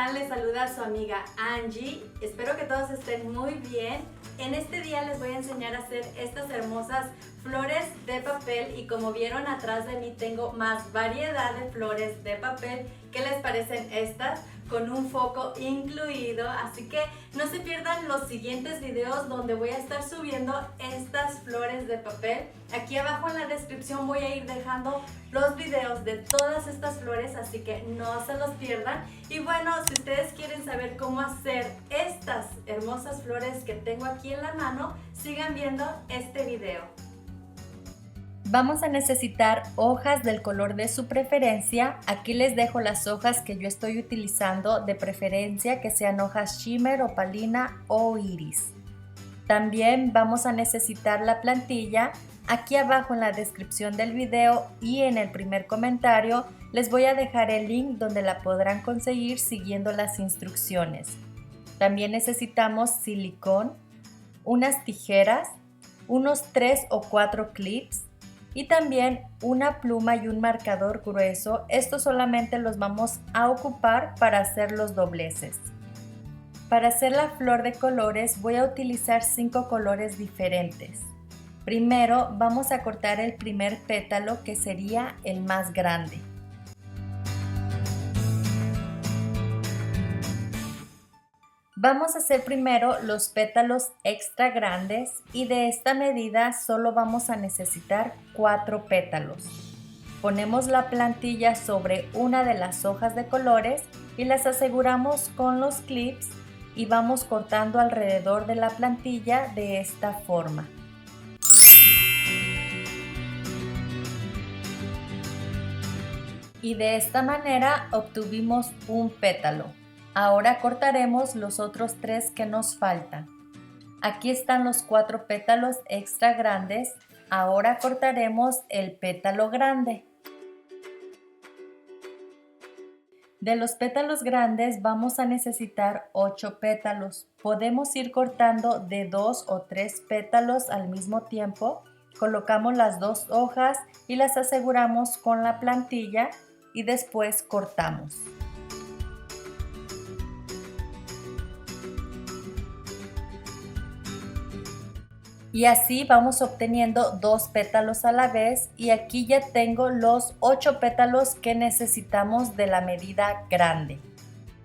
están? Les saluda su amiga Angie. Espero que todos estén muy bien. En este día les voy a enseñar a hacer estas hermosas flores de papel y como vieron atrás de mí tengo más variedad de flores de papel. ¿Qué les parecen estas? Con un foco incluido, así que no se pierdan los siguientes videos donde voy a estar subiendo estas flores de papel. Aquí abajo en la descripción voy a ir dejando los videos de todas estas flores, así que no se los pierdan. Y bueno, si ustedes quieren saber cómo hacer estas hermosas flores que tengo aquí en la mano, sigan viendo este video. Vamos a necesitar hojas del color de su preferencia. Aquí les dejo las hojas que yo estoy utilizando, de preferencia que sean hojas shimmer, opalina o iris. También vamos a necesitar la plantilla. Aquí abajo en la descripción del video y en el primer comentario les voy a dejar el link donde la podrán conseguir siguiendo las instrucciones. También necesitamos silicón, unas tijeras, unos 3 o 4 clips, y también una pluma y un marcador grueso. Estos solamente los vamos a ocupar para hacer los dobleces. Para hacer la flor de colores voy a utilizar 5 colores diferentes. Primero vamos a cortar el primer pétalo, que sería el más grande. Vamos a hacer primero los pétalos extra grandes y de esta medida solo vamos a necesitar 4 pétalos. Ponemos la plantilla sobre una de las hojas de colores y las aseguramos con los clips y vamos cortando alrededor de la plantilla de esta forma. Y de esta manera obtuvimos un pétalo. Ahora cortaremos los otros 3 que nos faltan. Aquí están los 4 pétalos extra grandes. Ahora cortaremos el pétalo grande. De los pétalos grandes vamos a necesitar 8 pétalos. Podemos ir cortando de 2 o 3 pétalos al mismo tiempo. Colocamos las 2 hojas y las aseguramos con la plantilla y después cortamos. Y así vamos obteniendo 2 pétalos a la vez, y aquí ya tengo los 8 pétalos que necesitamos de la medida grande.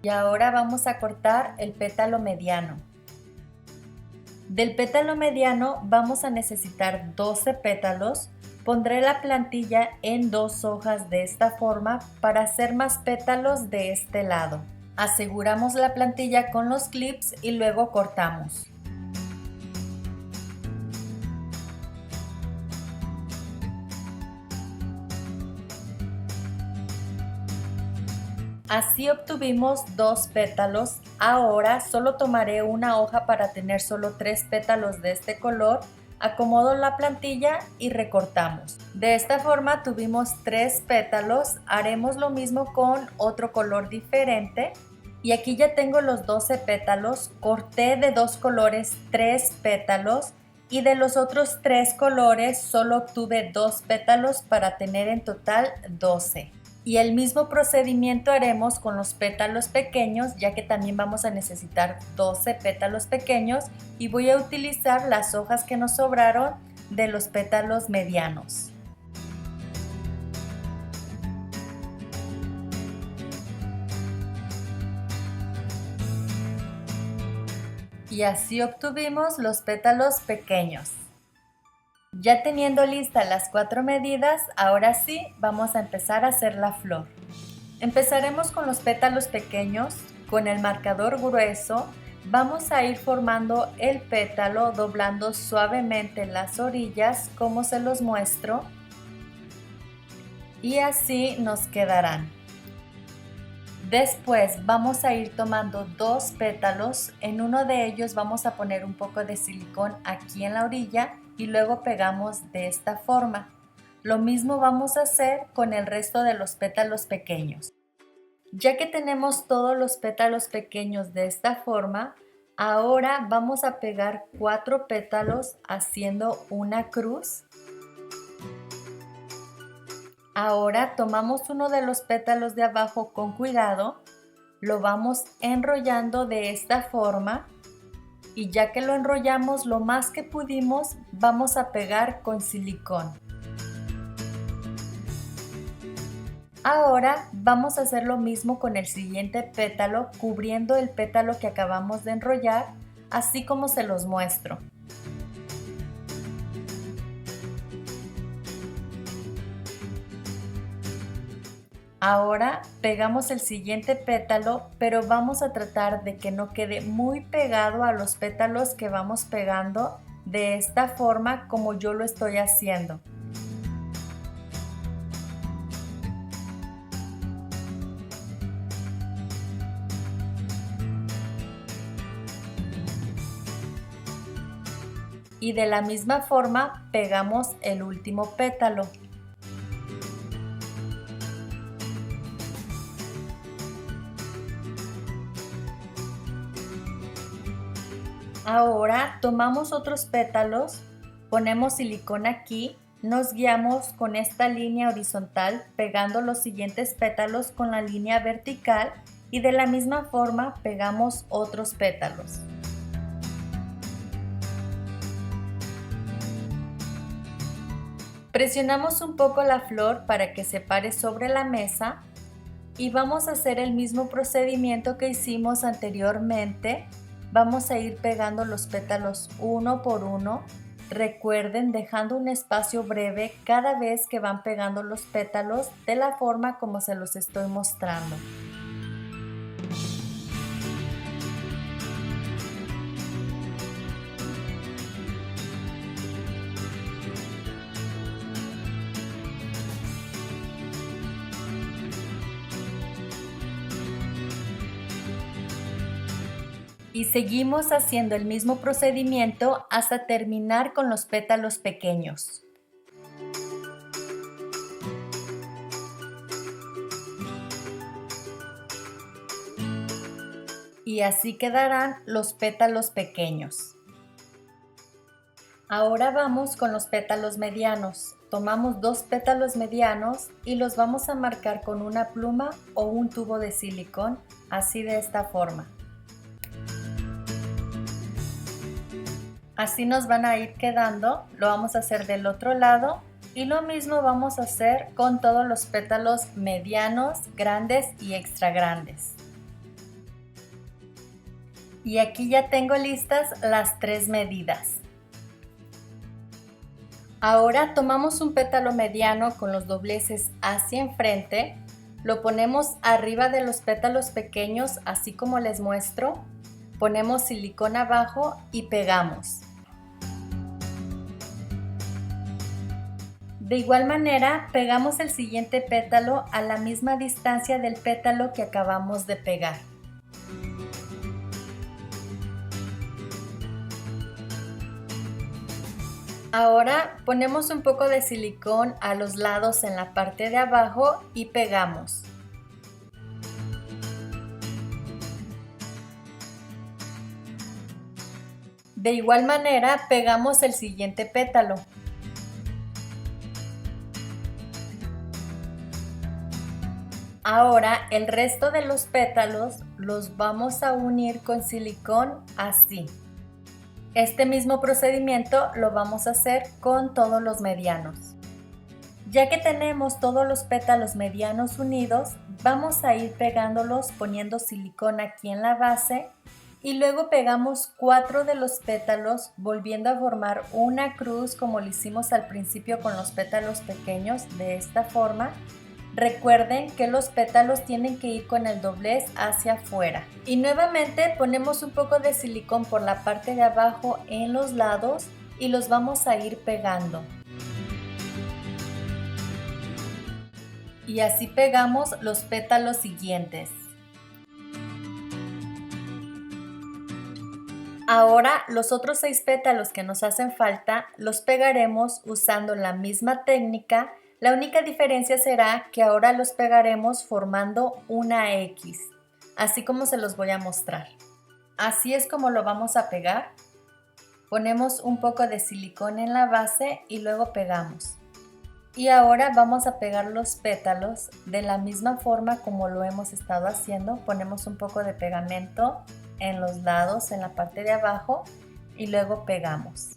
Y ahora vamos a cortar el pétalo mediano. Del pétalo mediano vamos a necesitar 12 pétalos. Pondré la plantilla en 2 hojas de esta forma para hacer más pétalos de este lado. Aseguramos la plantilla con los clips y luego cortamos. Así obtuvimos 2 pétalos. Ahora solo tomaré una hoja para tener solo 3 pétalos de este color. Acomodo la plantilla y recortamos. De esta forma tuvimos 3 pétalos. Haremos lo mismo con otro color diferente. Y aquí ya tengo los 12 pétalos. Corté de 2 colores 3 pétalos. Y de los otros 3 colores solo obtuve 2 pétalos para tener en total 12. Y el mismo procedimiento haremos con los pétalos pequeños, ya que también vamos a necesitar 12 pétalos pequeños, y voy a utilizar las hojas que nos sobraron de los pétalos medianos. Y así obtuvimos los pétalos pequeños. Ya teniendo listas las 4 medidas, ahora sí vamos a empezar a hacer la flor. Empezaremos con los pétalos pequeños. Con el marcador grueso vamos a ir formando el pétalo, doblando suavemente las orillas como se los muestro, y así nos quedarán. Después vamos a ir tomando 2 pétalos, en uno de ellos vamos a poner un poco de silicón aquí en la orilla y luego pegamos de esta forma. Lo mismo vamos a hacer con el resto de los pétalos pequeños. Ya que tenemos todos los pétalos pequeños de esta forma, ahora vamos a pegar 4 pétalos haciendo una cruz. Ahora tomamos uno de los pétalos de abajo con cuidado, Lo vamos enrollando de esta forma y ya que lo enrollamos lo más que pudimos, vamos a pegar con silicón. Ahora vamos a hacer lo mismo con el siguiente pétalo, cubriendo el pétalo que acabamos de enrollar, así como se los muestro. Ahora pegamos el siguiente pétalo, pero vamos a tratar de que no quede muy pegado a los pétalos que vamos pegando de esta forma como yo lo estoy haciendo. Y de la misma forma pegamos el último pétalo. Ahora tomamos otros pétalos, ponemos silicón aquí, nos guiamos con esta línea horizontal pegando los siguientes pétalos con la línea vertical y de la misma forma pegamos otros pétalos. Presionamos un poco la flor para que se pare sobre la mesa y vamos a hacer el mismo procedimiento que hicimos anteriormente. Vamos a ir pegando los pétalos uno por uno. Recuerden, dejando un espacio breve cada vez que van pegando los pétalos de la forma como se los estoy mostrando. Y seguimos haciendo el mismo procedimiento hasta terminar con los pétalos pequeños. Y así quedarán los pétalos pequeños. Ahora vamos con los pétalos medianos. Tomamos 2 pétalos medianos y los vamos a marcar con una pluma o un tubo de silicón, así de esta forma. Así nos van a ir quedando, lo vamos a hacer del otro lado y lo mismo vamos a hacer con todos los pétalos medianos, grandes y extra grandes. Y aquí ya tengo listas las 3 medidas. Ahora tomamos un pétalo mediano con los dobleces hacia enfrente, lo ponemos arriba de los pétalos pequeños así como les muestro, ponemos silicón abajo y pegamos. De igual manera, pegamos el siguiente pétalo a la misma distancia del pétalo que acabamos de pegar. Ahora ponemos un poco de silicón a los lados en la parte de abajo y pegamos. De igual manera, pegamos el siguiente pétalo. Ahora el resto de los pétalos los vamos a unir con silicón así. Este mismo procedimiento lo vamos a hacer con todos los medianos. Ya que tenemos todos los pétalos medianos unidos, vamos a ir pegándolos poniendo silicón aquí en la base y luego pegamos 4 de los pétalos volviendo a formar una cruz como lo hicimos al principio con los pétalos pequeños de esta forma. Recuerden que los pétalos tienen que ir con el doblez hacia afuera. Y nuevamente ponemos un poco de silicón por la parte de abajo en los lados y los vamos a ir pegando. Y así pegamos los pétalos siguientes. Ahora los otros 6 pétalos que nos hacen falta los pegaremos usando la misma técnica. La única diferencia será que ahora los pegaremos formando una X, así como se los voy a mostrar. Así es como lo vamos a pegar. Ponemos un poco de silicón en la base y luego pegamos. Y ahora vamos a pegar los pétalos de la misma forma como lo hemos estado haciendo. Ponemos un poco de pegamento en los lados, en la parte de abajo, y luego pegamos.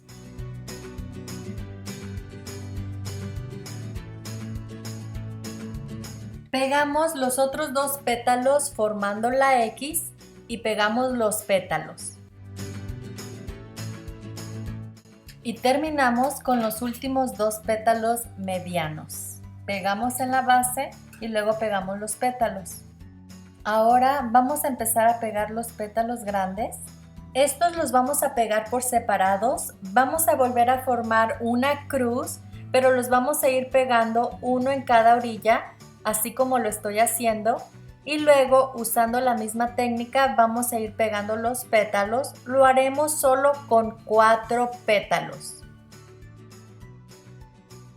Pegamos los otros dos pétalos formando la X y pegamos los pétalos. Y terminamos con los últimos dos pétalos medianos. Pegamos en la base y luego pegamos los pétalos. Ahora vamos a empezar a pegar los pétalos grandes. Estos los vamos a pegar por separados. Vamos a volver a formar una cruz, pero los vamos a ir pegando uno en cada orilla, así como lo estoy haciendo. Y luego, usando la misma técnica, vamos a ir pegando los pétalos. Lo haremos solo con 4 pétalos.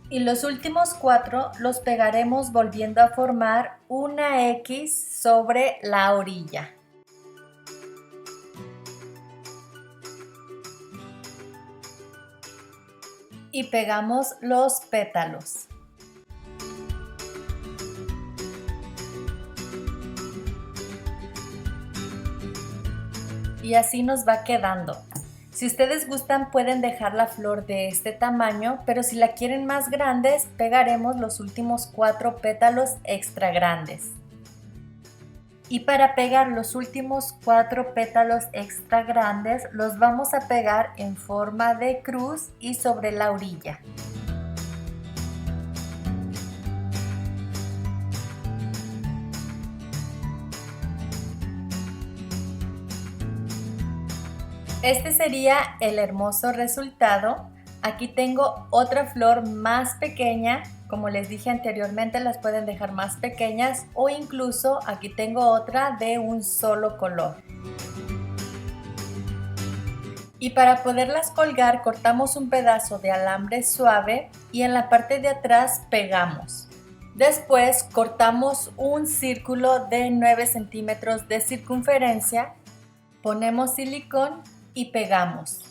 Y los últimos 4 los pegaremos volviendo a formar una X sobre la orilla. Y pegamos los pétalos. Y así nos va quedando. Si ustedes gustan pueden dejar la flor de este tamaño, pero si la quieren más grandes, pegaremos los últimos 4 pétalos extra grandes. Y para pegar los últimos 4 pétalos extra grandes, los vamos a pegar en forma de cruz y sobre la orilla. Este sería el hermoso resultado. Aquí tengo otra flor más pequeña. Como les dije anteriormente, las pueden dejar más pequeñas o incluso aquí tengo otra de un solo color. Y para poderlas colgar cortamos un pedazo de alambre suave y en la parte de atrás pegamos. Después cortamos un círculo de 9 centímetros de circunferencia, ponemos silicón y pegamos.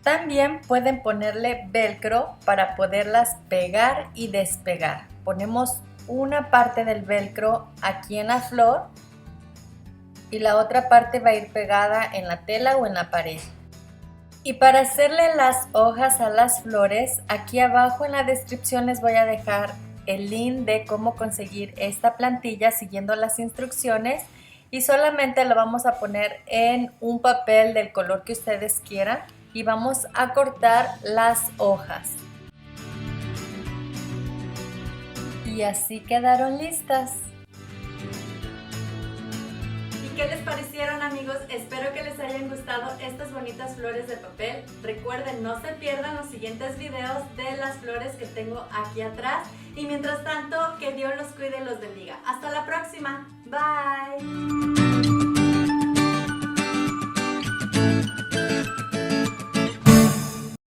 También pueden ponerle velcro para poderlas pegar y despegar. Ponemos una parte del velcro aquí en la flor y la otra parte va a ir pegada en la tela o en la pared. Y para hacerle las hojas a las flores, aquí abajo en la descripción les voy a dejar el link de cómo conseguir esta plantilla siguiendo las instrucciones. Y solamente lo vamos a poner en un papel del color que ustedes quieran y vamos a cortar las hojas. Y así quedaron listas. ¿Y qué les parecieron, amigos? Espero que les hayan gustado estas bonitas flores de papel. Recuerden, no se pierdan los siguientes videos de las flores que tengo aquí atrás. Y mientras tanto, que Dios los cuide y los bendiga. Hasta la próxima. Bye.